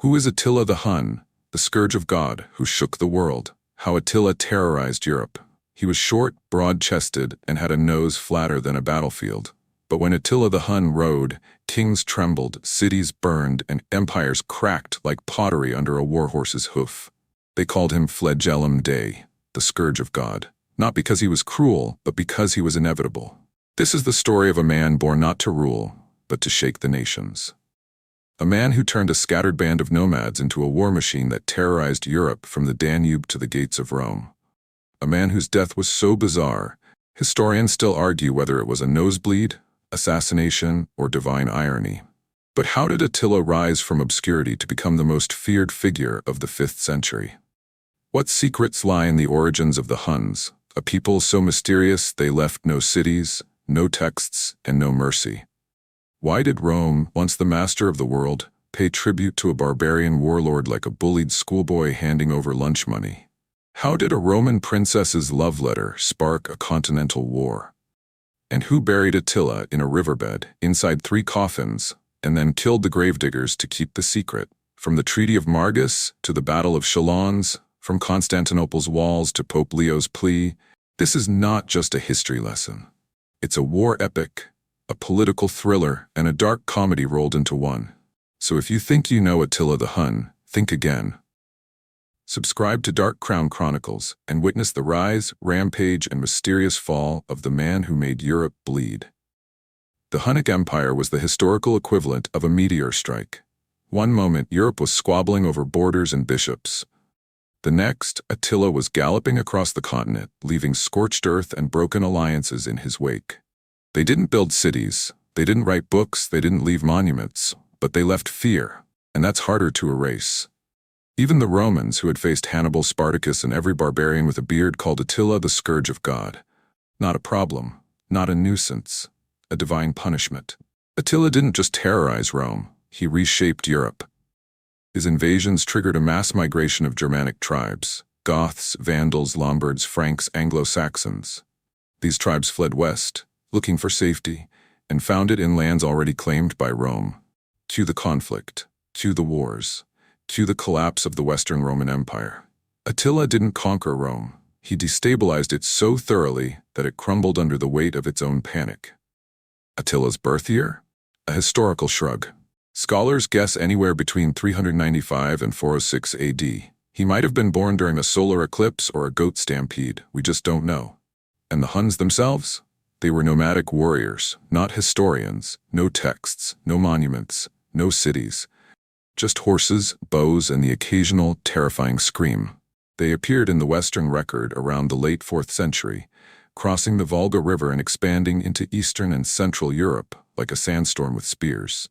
Who is Attila the Hun, the Scourge of God, who shook the world? How Attila terrorized Europe. He was short, broad-chested, and had a nose flatter than a battlefield. But when Attila the Hun rode, kings trembled, cities burned, and empires cracked like pottery under a warhorse's hoof. They called him Flagellum Dei, the Scourge of God, not because he was cruel, but because he was inevitable. This is the story of a man born not to rule, but to shake the nations. A man who turned a scattered band of nomads into a war machine that terrorized Europe from the Danube to the gates of Rome. A man whose death was so bizarre, historians still argue whether it was a nosebleed, assassination, or divine irony. But how did Attila rise from obscurity to become the most feared figure of the 5th century? What secrets lie in the origins of the Huns, a people so mysterious they left no cities, no texts, and no mercy? Why did Rome, once the master of the world, pay tribute to a barbarian warlord like a bullied schoolboy handing over lunch money? How did a Roman princess's love letter spark a continental war? And who buried Attila in a riverbed, inside 3 coffins, and then killed the gravediggers to keep the secret? From the Treaty of Margus to the Battle of Chalons, from Constantinople's walls to Pope Leo's plea, this is not just a history lesson. It's a war epic, a political thriller, and a dark comedy rolled into one. So if you think you know Attila the Hun, think again. Subscribe to Dark Crown Chronicles and witness the rise, rampage, and mysterious fall of the man who made Europe bleed. The Hunnic Empire was the historical equivalent of a meteor strike. One moment, Europe was squabbling over borders and bishops. The next, Attila was galloping across the continent, leaving scorched earth and broken alliances in his wake. They didn't build cities, they didn't write books, they didn't leave monuments, but they left fear, and that's harder to erase. Even the Romans, who had faced Hannibal, Spartacus, and every barbarian with a beard, called Attila the Scourge of God. Not a problem, not a nuisance, a divine punishment. Attila didn't just terrorize Rome, he reshaped Europe. His invasions triggered a mass migration of Germanic tribes: Goths, Vandals, Lombards, Franks, Anglo-Saxons. These tribes fled west, looking for safety, and found it in lands already claimed by Rome. Cue the conflict, cue the wars, cue the collapse of the Western Roman Empire. Attila didn't conquer Rome. He destabilized it so thoroughly that it crumbled under the weight of its own panic. Attila's birth year? A historical shrug. Scholars guess anywhere between 395 and 406 AD. He might have been born during a solar eclipse or a goat stampede, we just don't know. And the Huns themselves? They were nomadic warriors, not historians, no texts, no monuments, no cities. Just horses, bows, and the occasional terrifying scream. They appeared in the Western record around the late 4th century, crossing the Volga River and expanding into Eastern and Central Europe like a sandstorm with spears.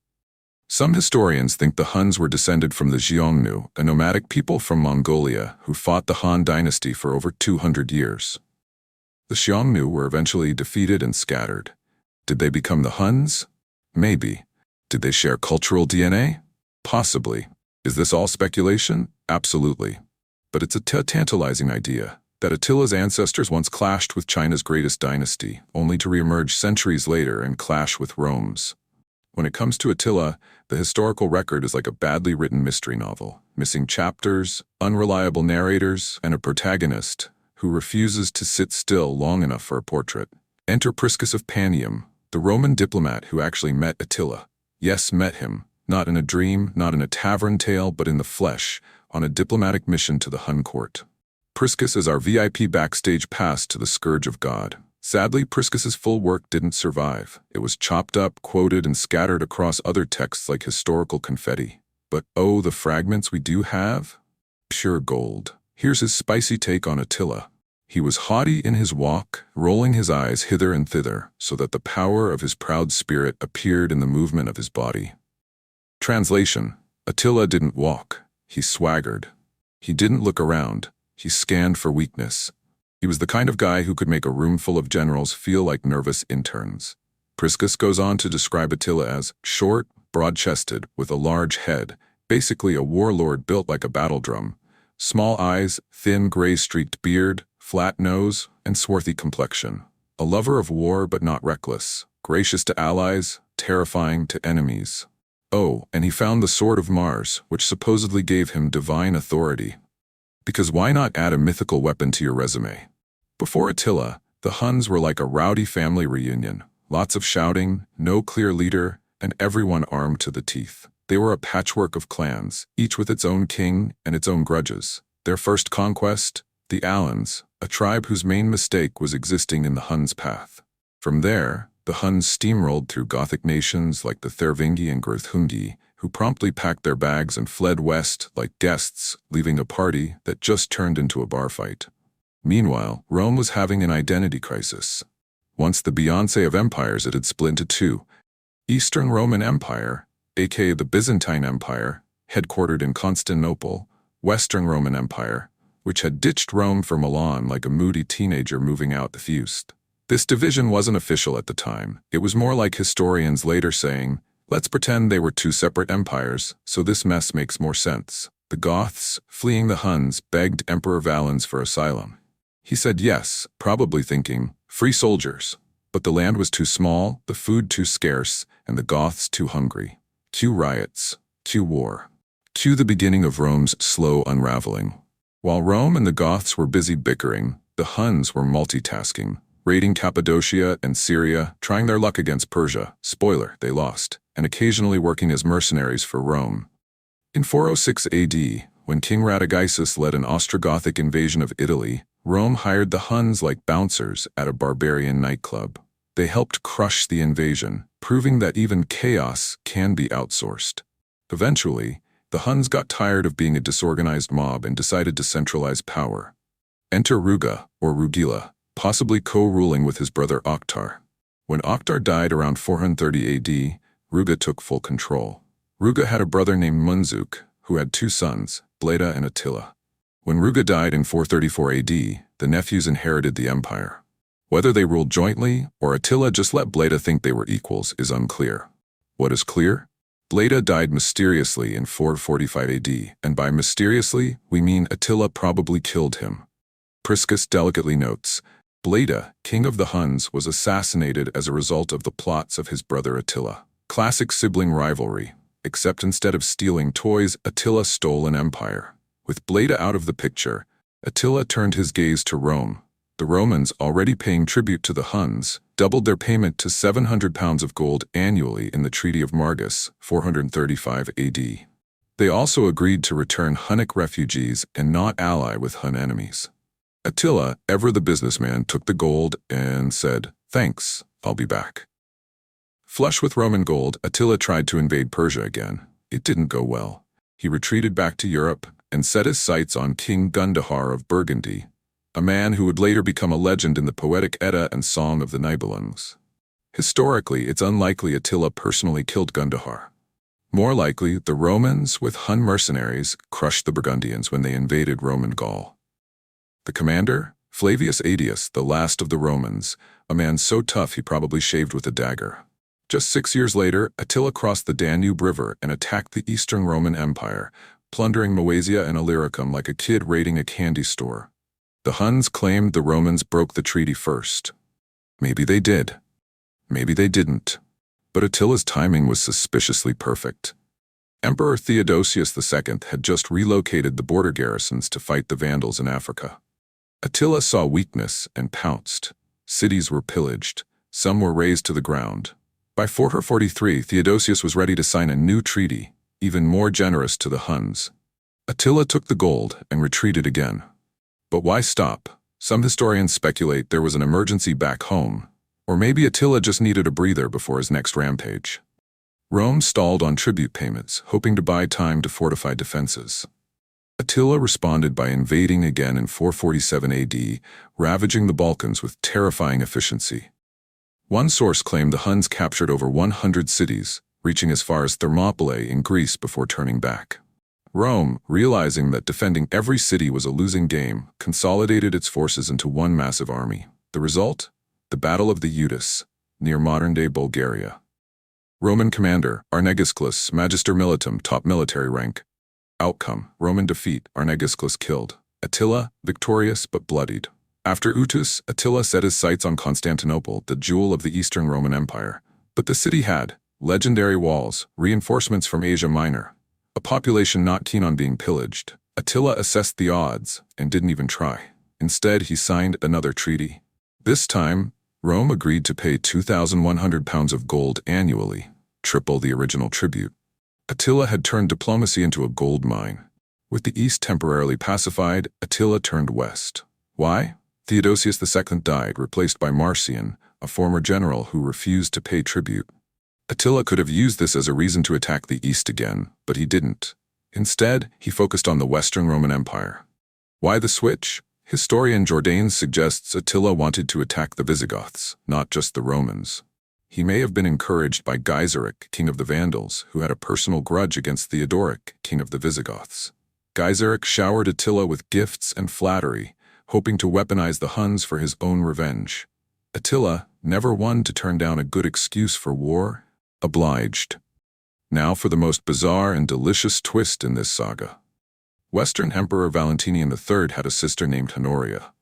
Some historians think the Huns were descended from the Xiongnu, a nomadic people from Mongolia who fought the Han dynasty for over 200 years. The Xiongnu were eventually defeated and scattered. Did they become the Huns? Maybe. Did they share cultural DNA? Possibly. Is this all speculation? Absolutely. But it's a tantalizing idea, that Attila's ancestors once clashed with China's greatest dynasty, only to reemerge centuries later and clash with Rome's. When it comes to Attila, the historical record is like a badly written mystery novel, missing chapters, unreliable narrators, and a protagonist who refuses to sit still long enough for a portrait. Enter Priscus of Panium, the Roman diplomat who actually met Attila. Yes, met him. Not in a dream, not in a tavern tale, but in the flesh, on a diplomatic mission to the Hun court. Priscus is our VIP backstage pass to the Scourge of God. Sadly, Priscus's full work didn't survive. It was chopped up, quoted, and scattered across other texts like historical confetti. But oh, the fragments we do have? Pure gold. Here's his spicy take on Attila. He was haughty in his walk, rolling his eyes hither and thither, so that the power of his proud spirit appeared in the movement of his body. Translation: Attila didn't walk, he swaggered. He didn't look around, he scanned for weakness. He was the kind of guy who could make a room full of generals feel like nervous interns. Priscus goes on to describe Attila as short, broad-chested, with a large head, basically a warlord built like a battle drum. Small eyes, thin gray-streaked beard, flat nose, and swarthy complexion. A lover of war but not reckless, gracious to allies, terrifying to enemies. Oh, and he found the Sword of Mars, which supposedly gave him divine authority. Because why not add a mythical weapon to your resume? Before Attila, the Huns were like a rowdy family reunion. Lots of shouting, no clear leader, and everyone armed to the teeth. They were a patchwork of clans, each with its own king and its own grudges. Their first conquest, the Alans, a tribe whose main mistake was existing in the Huns' path. From there, the Huns steamrolled through Gothic nations like the Thervingi and Greuthungi, who promptly packed their bags and fled west like guests, leaving a party that just turned into a bar fight. Meanwhile, Rome was having an identity crisis. Once the Beyoncé of empires, it had split into two. Eastern Roman Empire, aka the Byzantine Empire, headquartered in Constantinople, Western Roman Empire, which had ditched Rome for Milan like a moody teenager moving out the fused. This division wasn't official at the time. It was more like historians later saying, let's pretend they were two separate empires, so this mess makes more sense. The Goths, fleeing the Huns, begged Emperor Valens for asylum. He said yes, probably thinking, free soldiers. But the land was too small, the food too scarce, and the Goths too hungry. Cue riots. Cue war. Cue the beginning of Rome's slow unraveling. While Rome and the Goths were busy bickering, the Huns were multitasking, raiding Cappadocia and Syria, trying their luck against Persia. Spoiler, they lost, and occasionally working as mercenaries for Rome. In 406 AD, when King Radagaisus led an Ostrogothic invasion of Italy, Rome hired the Huns like bouncers at a barbarian nightclub. They helped crush the invasion, proving that even chaos can be outsourced. Eventually, the Huns got tired of being a disorganized mob and decided to centralize power. Enter Ruga, or Rugila, possibly co-ruling with his brother Oktar. When Oktar died around 430 AD, Ruga took full control. Ruga had a brother named Munzuk, who had two sons, Bleda and Attila. When Ruga died in 434 AD, the nephews inherited the empire. Whether they ruled jointly or Attila just let Bleda think they were equals is unclear. What is clear? Bleda died mysteriously in 445 AD, and by mysteriously, we mean Attila probably killed him. Priscus delicately notes, Bleda, king of the Huns, was assassinated as a result of the plots of his brother Attila. Classic sibling rivalry, except instead of stealing toys, Attila stole an empire. With Bleda out of the picture, Attila turned his gaze to Rome. The Romans, already paying tribute to the Huns, doubled their payment to 700 pounds of gold annually in the Treaty of Margus, 435 AD. They also agreed to return Hunnic refugees and not ally with Hun enemies. Attila, ever the businessman, took the gold and said, "Thanks, I'll be back." Flush with Roman gold, Attila tried to invade Persia again. It didn't go well. He retreated back to Europe and set his sights on King Gundahar of Burgundy, a man who would later become a legend in the poetic Edda and Song of the Nibelungs. Historically, it's unlikely Attila personally killed Gundahar. More likely, the Romans, with Hun mercenaries, crushed the Burgundians when they invaded Roman Gaul. The commander? Flavius Aetius, the last of the Romans, a man so tough he probably shaved with a dagger. Just 6 years later, Attila crossed the Danube River and attacked the Eastern Roman Empire, plundering Moesia and Illyricum like a kid raiding a candy store. The Huns claimed the Romans broke the treaty first. Maybe they did. Maybe they didn't. But Attila's timing was suspiciously perfect. Emperor Theodosius II had just relocated the border garrisons to fight the Vandals in Africa. Attila saw weakness and pounced. Cities were pillaged. Some were razed to the ground. By 443, Theodosius was ready to sign a new treaty, even more generous to the Huns. Attila took the gold and retreated again. But why stop? Some historians speculate there was an emergency back home, or maybe Attila just needed a breather before his next rampage. Rome stalled on tribute payments, hoping to buy time to fortify defenses. Attila responded by invading again in 447 AD, ravaging the Balkans with terrifying efficiency. One source claimed the Huns captured over 100 cities, reaching as far as Thermopylae in Greece before turning back. Rome, realizing that defending every city was a losing game, consolidated its forces into one massive army. The result? The Battle of the Eutis, near modern-day Bulgaria. Roman commander, Arnegisclus, Magister Militum, top military rank. Outcome, Roman defeat, Arnegisclus killed. Attila, victorious but bloodied. After Eutis, Attila set his sights on Constantinople, the jewel of the Eastern Roman Empire. But the city had, Legendary walls, reinforcements from Asia Minor. A population not keen on being pillaged. Attila assessed the odds and didn't even try. Instead, he signed another treaty. This time, Rome agreed to pay 2,100 pounds of gold annually, triple the original tribute. Attila had turned diplomacy into a gold mine. With the east temporarily pacified, Attila turned west. Why? Theodosius II died, replaced by Marcian, a former general who refused to pay tribute. Attila could have used this as a reason to attack the east again, but he didn't. Instead, he focused on the Western Roman Empire. Why the switch? Historian Jordanes suggests Attila wanted to attack the Visigoths, not just the Romans. He may have been encouraged by Gaiseric, king of the Vandals, who had a personal grudge against Theodoric, king of the Visigoths. Gaiseric showered Attila with gifts and flattery, hoping to weaponize the Huns for his own revenge. Attila, never one to turn down a good excuse for war, obliged. Now for the most bizarre and delicious twist in this saga. Western Emperor Valentinian III had a sister named Honoria.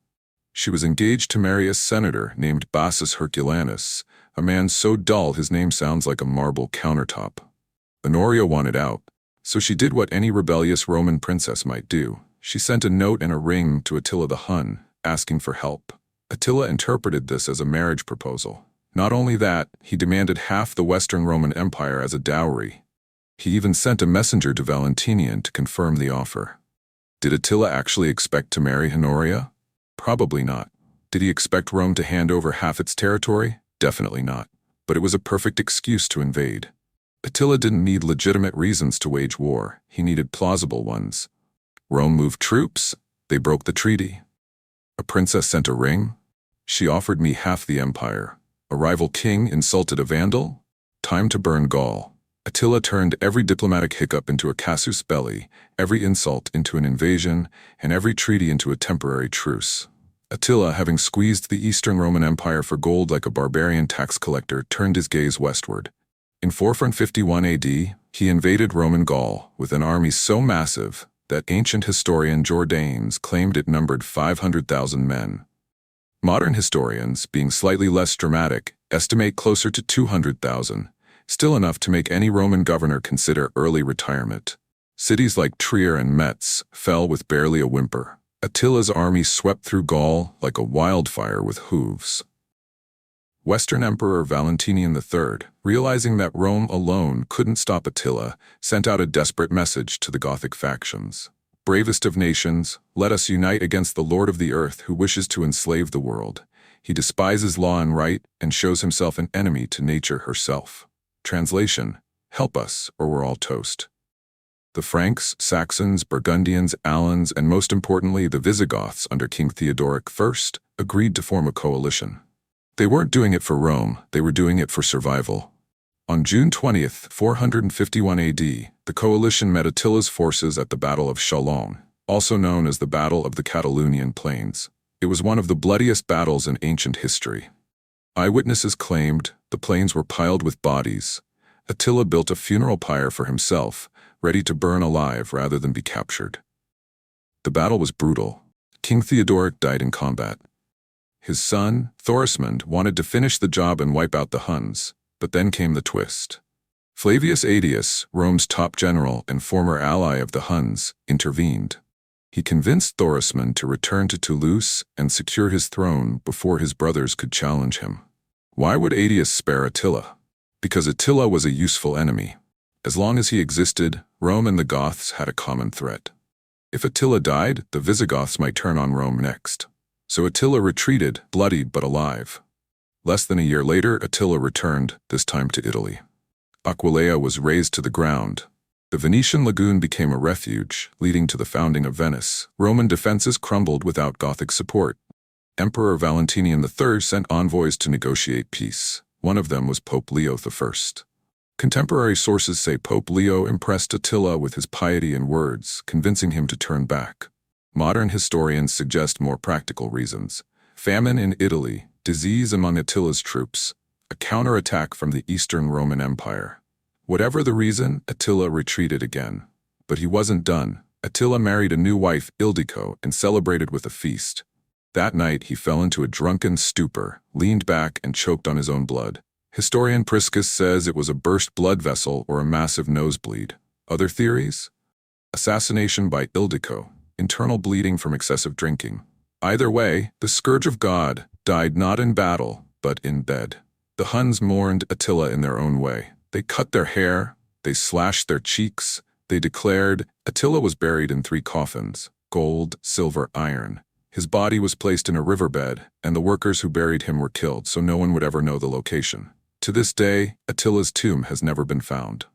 She was engaged to marry a senator named Bassus Herculanus, a man so dull his name sounds like a marble countertop. Honoria wanted out, so she did what any rebellious Roman princess might do. She sent a note and a ring to Attila the Hun, asking for help. Attila interpreted this as a marriage proposal. Not only that, he demanded half the Western Roman Empire as a dowry. He even sent a messenger to Valentinian to confirm the offer. Did Attila actually expect to marry Honoria? Probably not. Did he expect Rome to hand over half its territory? Definitely not. But it was a perfect excuse to invade. Attila didn't need legitimate reasons to wage war. He needed plausible ones. Rome moved troops. They broke the treaty. A princess sent a ring. She offered me half the empire. A rival king insulted a Vandal? Time to burn Gaul. Attila turned every diplomatic hiccup into a casus belli, every insult into an invasion, and every treaty into a temporary truce. Attila, having squeezed the Eastern Roman Empire for gold like a barbarian tax collector, turned his gaze westward. In 451 AD, he invaded Roman Gaul with an army so massive that ancient historian Jordanes claimed it numbered 500,000 men. Modern historians, being slightly less dramatic, estimate closer to 200,000, still enough to make any Roman governor consider early retirement. Cities like Trier and Metz fell with barely a whimper. Attila's army swept through Gaul like a wildfire with hooves. Western Emperor Valentinian III, realizing that Rome alone couldn't stop Attila, sent out a desperate message to the Gothic factions. Bravest of nations, let us unite against the Lord of the earth who wishes to enslave the world. He despises law and right and shows himself an enemy to nature herself. Translation: help us or we're all toast. The Franks, Saxons, Burgundians, Alans, and most importantly the Visigoths under King Theodoric I, agreed to form a coalition. They weren't doing it for Rome, they were doing it for survival. On June 20th, 451 AD, the coalition met Attila's forces at the Battle of Chalons, also known as the Battle of the Catalonian Plains. It was one of the bloodiest battles in ancient history. Eyewitnesses claimed the plains were piled with bodies. Attila built a funeral pyre for himself, ready to burn alive rather than be captured. The battle was brutal. King Theodoric died in combat. His son, Thorismund, wanted to finish the job and wipe out the Huns, but then came the twist. Flavius Aetius, Rome's top general and former ally of the Huns, intervened. He convinced Thorismund to return to Toulouse and secure his throne before his brothers could challenge him. Why would Aetius spare Attila? Because Attila was a useful enemy. As long as he existed, Rome and the Goths had a common threat. If Attila died, the Visigoths might turn on Rome next. So Attila retreated, bloodied but alive. Less than a year later, Attila returned, this time to Italy. Aquileia was razed to the ground. The Venetian lagoon became a refuge, leading to the founding of Venice. Roman defenses crumbled without Gothic support. Emperor Valentinian III sent envoys to negotiate peace. One of them was Pope Leo I. Contemporary sources say Pope Leo impressed Attila with his piety and words, convincing him to turn back. Modern historians suggest more practical reasons. Famine in Italy, disease among Attila's troops, a counterattack from the Eastern Roman Empire. Whatever the reason, Attila retreated again. But he wasn't done. Attila married a new wife, Ildiko, and celebrated with a feast. That night he fell into a drunken stupor, leaned back and choked on his own blood. Historian Priscus says it was a burst blood vessel or a massive nosebleed. Other theories? Assassination by Ildiko, internal bleeding from excessive drinking. Either way, the Scourge of God died not in battle, but in bed. The Huns mourned Attila in their own way. They cut their hair, they slashed their cheeks, they declared Attila was buried in 3 coffins, gold, silver, iron. His body was placed in a riverbed, and the workers who buried him were killed so no one would ever know the location. To this day, Attila's tomb has never been found.